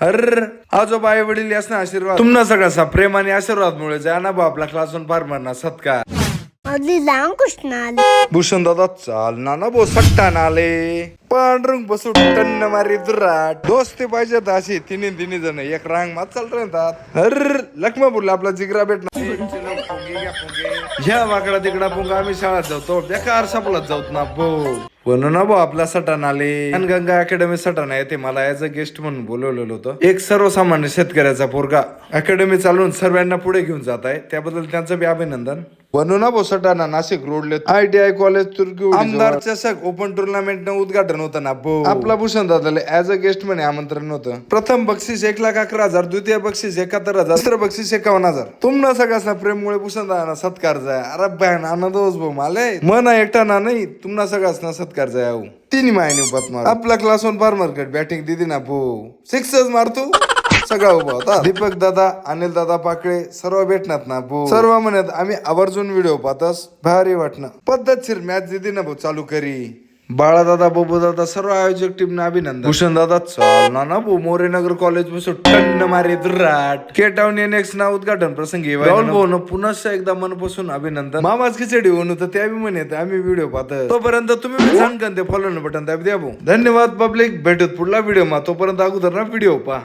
हर आजोबा आई वडील यासना आशीर्वाद तुमना सगळ्याचा प्रेम आणि आशीर्वादमुळे जाना बा आपला क्लासून फार मरणा सत्कार अगदी लांब कृष्ण आले. भूषण दादा चाल ना बो सट्टा नाले पांढरुंग बसू टन्न मारी दुराट दोस्ती पाहिजे अशी तिन्ही तिन्ही जण एक रांग मात चालत राहतात हर लखमापूरला आपला जिगरा भेटणार ह्या वाकडा तिकडा पुंगा आम्ही शाळेत जातो बेकार सापडत जाऊत ना बो पण ना भाऊ आपला सटाण आले गंगा अकॅडमी सटाणा येते मला ऍज अ गेस्ट म्हणून बोलवलेलं होतं. एक सर्वसामान्य शेतकऱ्याचा पोरगा अकॅडमी चालवून सर्वांना पुढे घेऊन जात आहे त्याबद्दल त्यांचं बी अभिनंदन. बनू ना भाऊ सटाणा नाशिक रोडले ITI कॉलेज तुर्की आमदार चषक ओपन टुर्नामेंट न उद्घाटन होतं ना भाऊ. आपला भूषण दादाला ऍज अ गेस्ट म्हणे आमंत्रण होतं. प्रथम बक्षीस 1,11,000 द्वितीय बक्षीस 71,000 तिसरं बक्षीस 51,000 तुमना सगळ्यांना प्रेममुळे भूषण दादा सत्कार जाय अरे बॅन आनंद होस भाऊ माले मन एकटा नाही तुमना सगळ्यांना सत्कार जाय आऊ तिन्ही मायने उपात मार आपला क्लासवर फार मार्केट बॅटिंग दिदी ना भाऊ सिक्सच मारतो सगळा उभा होता. दीपक दादा अनिल दादा पाकळे सर्व भेटणार ना भाऊ सर्व म्हणत आम्ही आवर्जून व्हिडिओ पाहतस भारी वाटणं पद्धतशीर मॅच दिदी ना भाऊ चालू करी बाळा दादा बबू दादा सर्व आयोजक टीम ना अभिनंदन. भूषण दादा चाल ना भाऊ मोरेनगर कॉलेज पासून टन्न मारे दुराट के टाउन NX ना उद्घाटन प्रसंगी राहुल भाऊ पुन्हा एकदा मनपासून अभिनंदन. मामाच खिचडी होऊन होतं त्या बी म्हणत आम्ही व्हिडिओ पाहतो तोपर्यंत तुम्ही सांगता ते फॉलो बटन दाब द्या भाऊ. धन्यवाद पब्लिक भेटत पुढला व्हिडिओ मा तोपर्यंत अगोदर ना व्हिडिओ पहा.